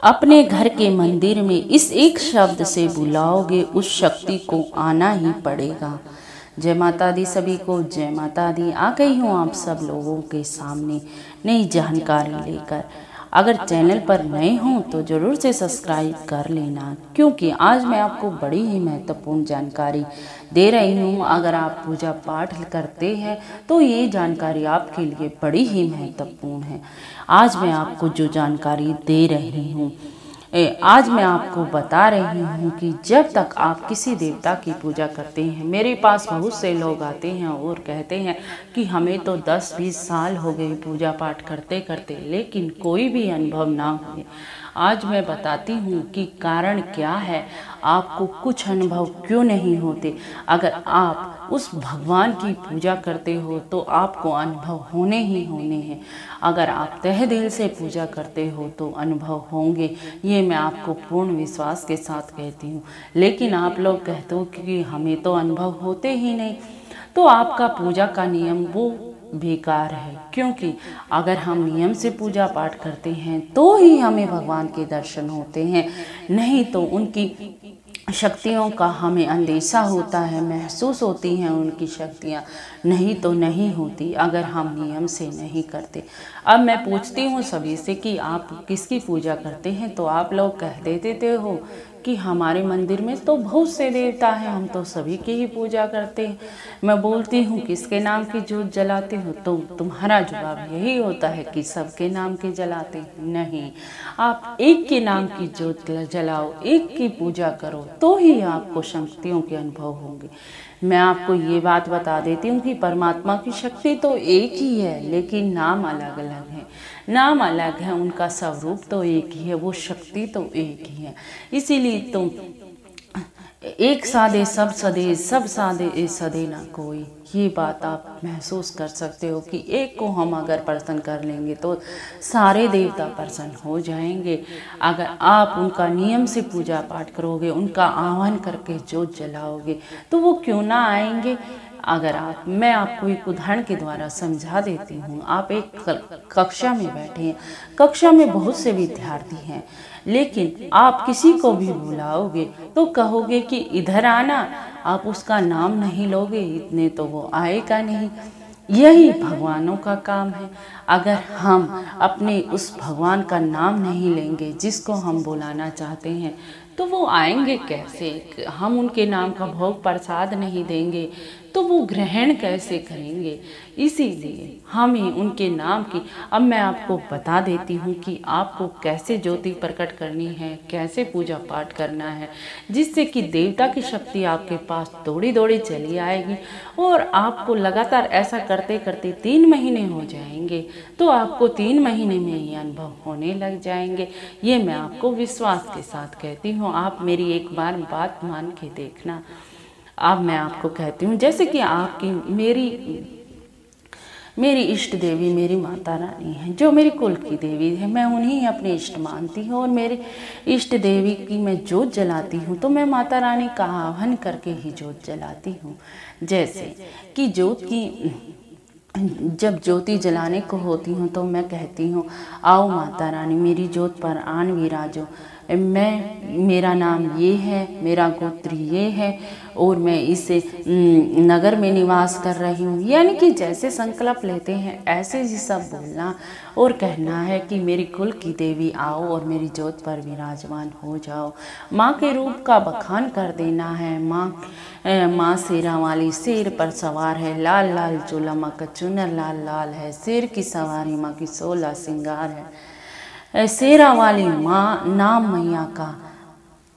अपने घर के मंदिर में इस एक शब्द से बुलाओगे, उस शक्ति को आना ही पड़ेगा। जय माता दी सभी को, जय माता दी। आ गई हूँ आप सब लोगों के सामने नई जानकारी लेकर। अगर चैनल पर नए हों तो ज़रूर से सब्सक्राइब कर लेना, क्योंकि आज मैं आपको बड़ी ही महत्वपूर्ण जानकारी दे रही हूँ। अगर आप पूजा पाठ करते हैं तो ये जानकारी आपके लिए बड़ी ही महत्वपूर्ण है। आज मैं आपको जो जानकारी दे रही हूँ, आज मैं आपको बता रही हूँ कि जब तक आप किसी देवता की पूजा करते हैं, मेरे पास बहुत से लोग आते हैं और कहते हैं कि हमें तो 10-20 साल हो गए पूजा पाठ करते करते, लेकिन कोई भी अनुभव ना हुए। आज मैं बताती हूँ कि कारण क्या है, आपको कुछ अनुभव क्यों नहीं होते। अगर आप उस भगवान की पूजा करते हो तो आपको अनुभव होने ही होने हैं। अगर आप तहे दिल से पूजा करते हो तो अनुभव होंगे, ये मैं आपको पूर्ण विश्वास के साथ कहती हूँ। लेकिन आप लोग कहते हो कि हमें तो अनुभव होते ही नहीं, तो आपका पूजा का नियम वो बेकार है। क्योंकि अगर हम नियम से पूजा पाठ करते हैं तो ही हमें भगवान के दर्शन होते हैं, नहीं तो उनकी शक्तियों का हमें अंदेशा होता है, महसूस होती हैं उनकी शक्तियाँ, नहीं तो नहीं होती अगर हम नियम से नहीं करते। अब मैं पूछती हूँ सभी से कि आप किसकी पूजा करते हैं, तो आप लोग कह देते हो कि हमारे मंदिर में तो बहुत से देवता हैं, हम तो सभी की ही पूजा करते हैं। मैं बोलती हूँ किसके नाम की जोत जलाते हो, तो तुम्हारा जवाब यही होता है कि सबके नाम के जलाते हैं। नहीं, आप एक के नाम की जोत जलाओ, एक की पूजा करो, तो ही आपको शक्तियों के अनुभव होंगे। मैं आपको ये बात बता देती हूँ कि परमात्मा की शक्ति तो एक ही है, लेकिन नाम अलग अलग है। नाम अलग है, उनका स्वरूप तो एक ही है, वो शक्ति तो एक ही है। इसीलिए तो एक सादे सब सदे, सब सादे सदे ना कोई। ये बात आप महसूस कर सकते हो कि एक को हम अगर प्रसन्न कर लेंगे तो सारे देवता प्रसन्न हो जाएंगे। अगर आप उनका नियम से पूजा पाठ करोगे, उनका आह्वान करके जोत जलाओगे, तो वो क्यों ना आएंगे। अगर मैं आपको एक उदाहरण के द्वारा समझा देती हूँ। आप एक कक्षा में बैठे हैं, कक्षा में बहुत से विद्यार्थी हैं, लेकिन आप किसी को भी बुलाओगे तो कहोगे कि इधर आना, आप उसका नाम नहीं लोगे, इतने तो वो आएगा नहीं। यही भगवानों का काम है। अगर हम अपने उस भगवान का नाम नहीं लेंगे जिसको हम बुलाना चाहते हैं, तो वो आएंगे कैसे। हम उनके नाम का भोग प्रसाद नहीं देंगे तो वो ग्रहण कैसे करेंगे। इसीलिए हमें उनके नाम की, अब मैं आपको बता देती हूँ कि आपको कैसे ज्योति प्रकट करनी है, कैसे पूजा पाठ करना है, जिससे कि देवता की शक्ति आपके पास दौड़ी दौड़ी चली आएगी। और आपको लगातार ऐसा करते करते 3 महीने हो जाएंगे, तो आपको 3 महीने में ये अनुभव होने लग जाएंगे। ये मैं आपको विश्वास के साथ कहती हूँ। आप मेरी एक बार बात मान के देखना। अब मैं आपको कहती हूँ, जैसे कि आपकी मेरी इष्ट देवी मेरी माता रानी है, जो मेरी कुल की देवी है। मैं उन्हीं अपने इष्ट मानती हूँ और मेरे इष्ट देवी की मैं जोत जलाती हूँ तो मैं माता रानी का आह्वान करके ही जोत जलाती हूँ। जैसे कि जोत की जब ज्योति जलाने को होती हूँ तो मैं कहती हूँ, आओ माता रानी मेरी जोत पर आन विराजो। मेरा नाम ये है, मेरा गोत्र ये है और मैं इस नगर में निवास कर रही हूँ। यानी कि जैसे संकल्प लेते हैं ऐसे ही सब बोलना और कहना है कि मेरी कुल की देवी आओ और मेरी जोत पर विराजमान हो जाओ। माँ के रूप का बखान कर देना है। माँ शेरा वाली शेर पर सवार है, लाल लाल चोला माँ का चुनर लाल लाल है, शेर की सवारी माँ की 16 श्रृंगार है। शेरा वाली माँ नाम मैया का,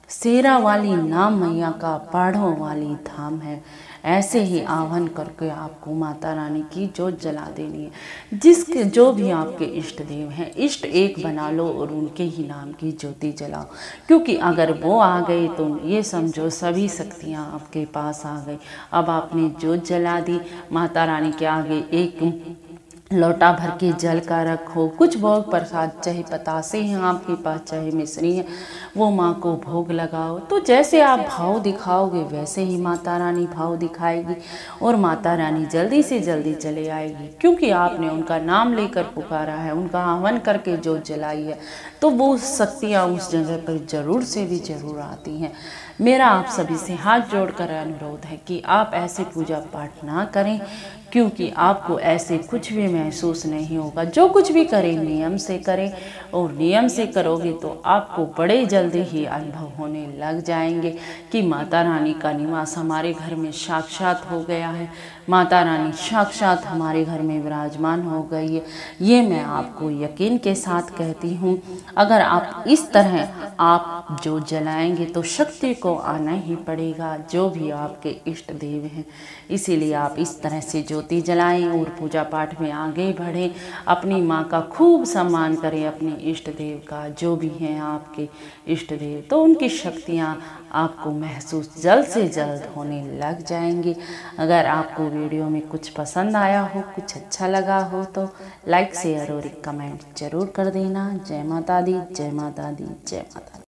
शेरा वाली नाम मैया का, पहाड़ों वाली धाम है। ऐसे ही आह्वान करके आपको माता रानी की जोत जला देनी है। जिसके जो भी आपके इष्ट देव हैं, इष्ट एक बना लो और उनके ही नाम की ज्योति जलाओ। क्योंकि अगर वो आ गई तो ये समझो सभी शक्तियाँ आपके पास आ गई। अब आपने जोत जला दी, माता रानी के आगे एक लोटा भर के जल का रखो, कुछ भोग प्रसाद, चाहे पतासे हैं आपके पास चाहे मिश्री है, वो माँ को भोग लगाओ। तो जैसे आप भाव दिखाओगे वैसे ही माता रानी भाव दिखाएगी और माता रानी जल्दी से जल्दी चले आएगी, क्योंकि आपने उनका नाम लेकर पुकारा है, उनका आह्वान करके जोत जलाई है, तो वो शक्तियाँ उस जगह पर जरूर से भी जरूर आती हैं। मेरा आप सभी से हाथ जोड़कर अनुरोध है कि आप ऐसे पूजा पाठ ना करें, क्योंकि आपको ऐसे कुछ भी महसूस नहीं होगा। जो कुछ भी करें नियम से करें, और नियम से करोगे तो आपको बड़े जल्दी ही अनुभव होने लग जाएंगे कि माता रानी का निवास हमारे घर में साक्षात हो गया है, माता रानी साक्षात हमारे घर में विराजमान हो गई है। ये मैं आपको यकीन के साथ कहती हूँ। अगर आप इस तरह आप जो जलाएंगे तो शक्ति को आना ही पड़ेगा, जो भी आपके इष्ट देव हैं। इसीलिए आप इस तरह से ज्योति जलाएं और पूजा पाठ में आगे बढ़ें, अपनी माँ का खूब सम्मान करें, अपने इष्ट देव का, जो भी हैं आपके इष्ट देव, तो उनकी शक्तियाँ आपको महसूस जल्द से जल्द होने लग जाएंगी। अगर आपको वीडियो में कुछ पसंद आया हो, कुछ अच्छा लगा हो, तो लाइक शेयर और एक कमेंट जरूर कर देना। जय माता दी, जय माता दी, जय माता दी।